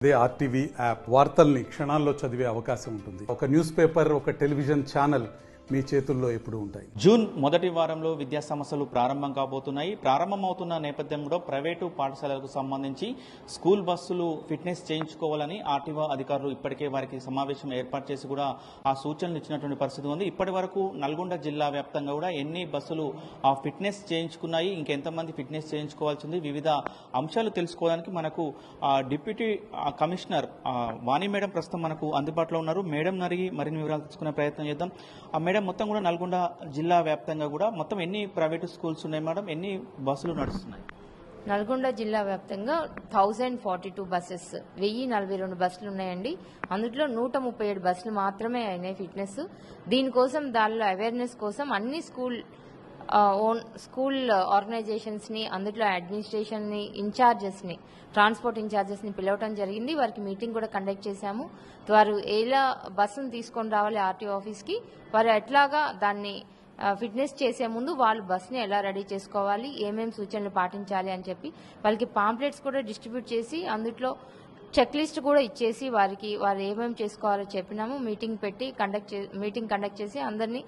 అదే RTV app వార్తల్ని క్షణాల్లో చదివే అవకాశం ఉంటుంది. ఒక న్యూస్ పేపర్, ఒక టెలివిజన్ ఛానల్ మీ చేతుల్లో ఎప్పుడూ ఉంటాయి. జూన్ మొదటి వారంలో విద్యా సంస్థలు ప్రారంభం కాబోతున్నాయి. ప్రారంభమవుతున్న నేపథ్యంలో ప్రైవేటు పాఠశాలలకు సంబంధించి స్కూల్ బస్సులు ఫిట్నెస్ చేయించుకోవాలని ఆర్టీఓ అధికారులు ఇప్పటికే వారికి సమావేశం ఏర్పాటు చేసి కూడా ఆ సూచనలు ఇచ్చినటువంటి పరిస్థితి ఉంది. ఇప్పటి వరకు నల్గొండ జిల్లా వ్యాప్తంగా కూడా ఎన్ని బస్సులు ఆ ఫిట్నెస్ చేయించుకున్నాయి, ఇంకెంతమంది ఫిట్నెస్ చేయించుకోవాల్సింది, వివిధ అంశాలు తెలుసుకోవడానికి మనకు డిప్యూటీ కమిషనర్ వాణి మేడం ప్రస్తుతం మనకు అందుబాటులో ఉన్నారు. మేడం అడిగి మరిన్ని వివరాలు తెలుసుకునే ప్రయత్నం చేద్దాం. మేడం, మొత్తం కూడా నల్గొండ జిల్లా వ్యాప్తంగా కూడా మొత్తం ఎన్ని ప్రైవేటు స్కూల్స్ ఉన్నాయి మేడం, ఎన్ని బస్సులు నడుస్తున్నాయి? నల్గొండ జిల్లా వ్యాప్తంగా 1042 బస్సెస్ 1042 బస్సులు ఉన్నాయండి. అందులో 137 బస్సులు మాత్రమే అయినాయి ఫిట్నెస్. దీనికోసం దానిలో అవేర్నెస్ కోసం అన్ని స్కూల్ ఆర్గనైజేషన్స్ ని, అందులో అడ్మినిస్ట్రేషన్ ని, ట్రాన్స్పోర్ట్ ఇన్ఛార్జెస్ ని పిలవటం జరిగింది. వారికి మీటింగ్ కూడా కండక్ట్ చేశాము. వారు ఎలా బస్సును తీసుకొని రావాలి ఆర్టీఓ ఆఫీస్ కి, వారు ఎట్లాగా దాన్ని ఫిట్నెస్ చేసే ముందు వాళ్ళు బస్ని ఎలా రెడీ చేసుకోవాలి, ఏమేమి సూచనలు పాటించాలి అని చెప్పి వాళ్ళకి పాంప్లెట్స్ కూడా డిస్ట్రిబ్యూట్ చేసి అందులో చెక్ లిస్ట్ కూడా ఇచ్చేసి వారు ఏమేమి చేసుకోవాలో చెప్పినాము. మీటింగ్ కండక్ట్ చేసి అందరినీ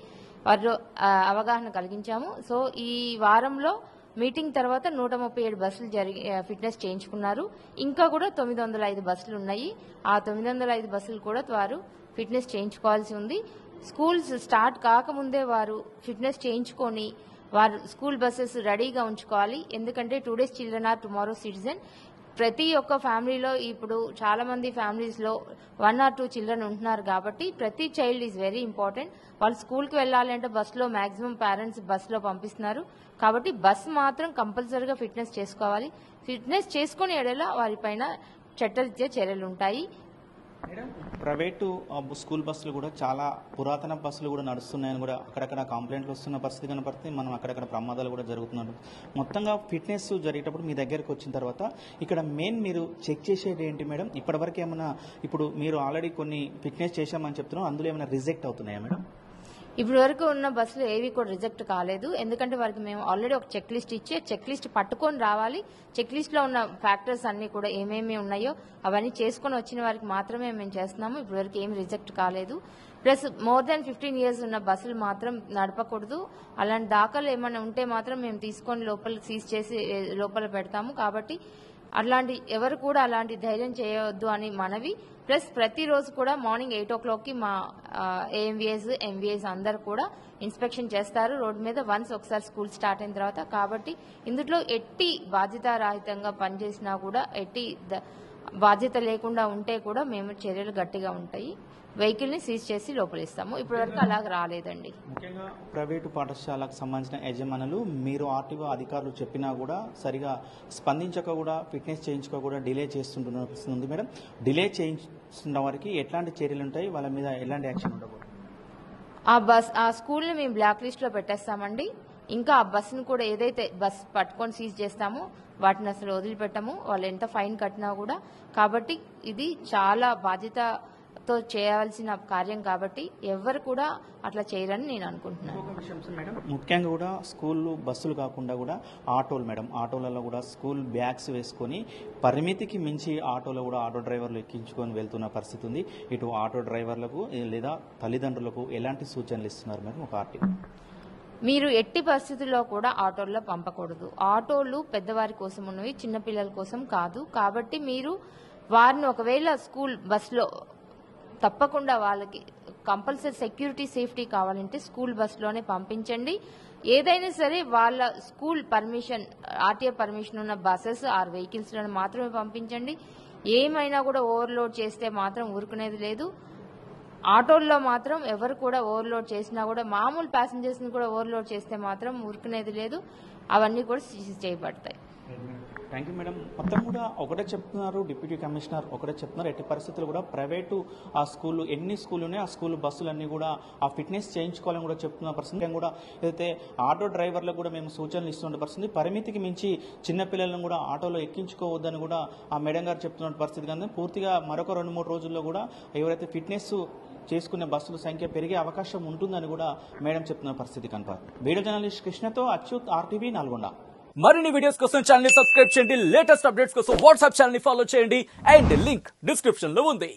వారు అవగాహన కలిగించాము. సో ఈ వారంలో మీటింగ్ తర్వాత 137 బస్సులు ఫిట్నెస్ చేయించుకున్నారు. ఇంకా కూడా 905 బస్సులు ఉన్నాయి. ఆ 905 బస్సులు కూడా వారు ఫిట్నెస్ చేయించుకోవాల్సి ఉంది. స్కూల్స్ స్టార్ట్ కాకముందే వారు ఫిట్నెస్ చేయించుకొని వారు స్కూల్ బస్సెస్ రెడీగా ఉంచుకోవాలి. ఎందుకంటే today's children are tomorrow citizen. ప్రతి ఒక్క ఫ్యామిలీలో ఇప్పుడు చాలా మంది ఫ్యామిలీస్ లో 1 or 2 చిల్డ్రన్ ఉంటున్నారు కాబట్టి ప్రతి చైల్డ్ ఈజ్ వెరీ ఇంపార్టెంట్. వాళ్ళు స్కూల్కి వెళ్లాలంటే బస్సులో మాక్సిమం పేరెంట్స్ బస్సులో పంపిస్తున్నారు కాబట్టి బస్ మాత్రం కంపల్సరీగా ఫిట్నెస్ చేసుకోవాలి. ఫిట్నెస్ చేసుకునే ఎడల వారిపైన చట్టరీత్యా చర్యలు ఉంటాయి. ప్రైవేటు స్కూల్ బస్సులు కూడా చాలా పురాతన బస్సులు కూడా నడుస్తున్నాయని కూడా అక్కడక్కడ కంప్లైంట్లు వస్తున్న పరిస్థితి కనపడుతుంది. మనం అక్కడక్కడ ప్రమాదాలు కూడా జరుగుతున్నాయి. మొత్తంగా ఫిట్నెస్ జరిగేటప్పుడు మీ దగ్గరకు వచ్చిన తర్వాత ఇక్కడ మెయిన్ మీరు చెక్ చేసేది ఏంటి మేడం? ఇప్పటివరకు ఏమైనా, ఇప్పుడు మీరు ఆల్రెడీ కొన్ని ఫిట్నెస్ చేశామని చెప్తున్నారు, అందులో ఏమైనా రిజెక్ట్ అవుతున్నాయా మేడం? ఇప్పటి వరకు ఉన్న బస్సులు ఏవి కూడా రిజెక్ట్ కాలేదు. ఎందుకంటే వారికి మేము ఆల్రెడీ ఒక చెక్ లిస్ట్ ఇచ్చి చెక్ లిస్ట్ పట్టుకొని రావాలి. చెక్ లిస్ట్ లో ఉన్న ఫ్యాక్టర్స్ అన్ని కూడా ఏమేమి ఉన్నాయో అవన్నీ చేసుకుని వచ్చిన వారికి మాత్రమే మేము చేస్తున్నాము. ఇప్పటి వరకు ఏమి రిజెక్ట్ కాలేదు. ప్లస్ మోర్ దాన్ 15 years ఉన్న బస్సులు మాత్రం నడపకూడదు. అలాంటి దాఖలు ఏమైనా ఉంటే మాత్రం మేము తీసుకొని లోపల సీజ్ చేసి లోపల పెడతాము. కాబట్టి ఎవరు కూడా అలాంటి ధైర్యం చేయవద్దు అని మనవి. ప్లస్ ప్రతిరోజు కూడా మార్నింగ్ 8 o'clock మా ఎంవీఎస్ అందరు కూడా ఇన్స్పెక్షన్ చేస్తారు రోడ్డు మీద వన్స్ ఒకసారి స్కూల్ స్టార్ట్ అయిన తర్వాత. కాబట్టి ఇందులో ఎట్టి బాధ్యతారహితంగా పనిచేసినా కూడా, ఎట్టి బాధ్యత లేకుండా ఉంటే కూడా మేము చర్యలు గట్టిగా ఉంటాయి. వెహికల్ ని సీజ్ చేసి లోపలిస్తాము. ఇప్పటి వరకు అలా రాలేదండి. ముఖ్యంగా ప్రైవేటు పాఠశాలకు సంబంధించిన యజమానులు మీరు ఆర్టీఓ అధికారులు చెప్పినా కూడా సరిగా స్పందించక కూడా ఫిట్నెస్ చేయించుకో కూడా డిలే చేస్తుంటున్న పరిస్థితి ఉంది మేడం. డిలే చేయించున్న వారికి ఎట్లాంటి చర్యలు ఉంటాయి, వాళ్ళ మీద ఎలాంటి యాక్షన్ ఉండబోతుంది? ఆ స్కూల్ ని మేము బ్లాక్ లిస్ట్ లో పెట్టేస్తామండి. ఇంకా ఆ బస్సును కూడా ఏదైతే బస్ పట్టుకొని సీజ్ చేస్తామో వాటిని అసలు వదిలిపెట్టము, వాళ్ళు ఎంత ఫైన్ కట్టినా కూడా. కాబట్టి ఇది చాలా బాధ్యతతో చేయాల్సిన కార్యం కాబట్టి ఎవరు కూడా అట్లా చేయరని నేను అనుకుంటున్నాను. ముఖ్యంగా కూడా స్కూల్ బస్సులు కాకుండా కూడా ఆటోలు మేడం, ఆటోలలో కూడా స్కూల్ బ్యాగ్స్ వేసుకొని పరిమితికి మించి ఆటోలో కూడా ఆటో డ్రైవర్లు ఎక్కించుకొని వెళ్తున్న పరిస్థితి ఉంది. ఇటు ఆటో డ్రైవర్లకు లేదా తల్లిదండ్రులకు ఎలాంటి సూచనలు ఇస్తున్నారు మేడం ఒక ఆర్టీ? మీరు ఎట్టి పరిస్థితుల్లో కూడా ఆటోల్లో పంపకూడదు. ఆటోలు పెద్దవారి కోసం ఉన్నవి, చిన్నపిల్లల కోసం కాదు. కాబట్టి మీరు వారిని ఒకవేళ స్కూల్ బస్లో తప్పకుండా వాళ్ళకి కంపల్సరీ సెక్యూరిటీ సేఫ్టీ కావాలంటే స్కూల్ బస్లోనే పంపించండి. ఏదైనా సరే వాళ్ళ స్కూల్ పర్మిషన్, ఆర్టీఓ పర్మిషన్ ఉన్న బస్సెస్ ఆర్ వెహికల్స్ లోనే మాత్రమే పంపించండి. ఏమైనా కూడా ఓవర్లోడ్ చేస్తే మాత్రం ఊరుకునేది లేదు. ఆటోల్లో మాత్రం ఎవరు కూడా ఓవర్లోడ్ చేసినా కూడా, మామూలు ప్యాసింజర్స్ ని కూడా ఓవర్లోడ్ చేస్తే మాత్రం ఊరుకునేది లేదు. అవన్నీ కూడా సీజ్ చేయబడతాయి. Thank you madam. మొత్తం కూడా ఒకటే చెప్తున్నారు డిప్యూటీ కమిషనర్, ఒకటే చెప్తున్నారు ఎట్టి పరిస్థితులు కూడా ప్రైవేటు ఆ స్కూళ్ళు ఎన్ని స్కూళ్ళు ఉన్నాయో ఆ స్కూల్ బస్సులన్నీ కూడా ఆ ఫిట్నెస్ చేయించుకోవాలని కూడా చెప్తున్న పరిస్థితి కూడా. ఏదైతే ఆటో డ్రైవర్లకు కూడా మేము సూచనలు ఇస్తున్న పరిస్థితి, పరిమితికి మించి చిన్నపిల్లలను కూడా ఆటోలో ఎక్కించుకోవద్దని కూడా ఆ మేడం గారు చెప్తున్న పరిస్థితి. కానీ పూర్తిగా మరొక 2-3 రోజుల్లో కూడా ఎవరైతే ఫిట్నెస్ చేసుకునే బస్సుల సంఖ్య పెరిగే అవకాశం ఉంటుందని కూడా మేడం చెప్తున్న పరిస్థితి కనపడుతుంది. వీడియో జర్నలిస్ట్ కృష్ణతో అచ్యుత్, RTV, నల్గొండ. మరిన్ని వీడియోస్ కోసం ఛానల్ ని సబ్స్క్రైబ్ చేయండి, లేటెస్ట్ అప్డేట్స్ కోసం వాట్సాప్ ఛానల్ ని ఫాలో చేయండి అండ్ లింక్ డిస్క్రిప్షన్ లో ఉంది.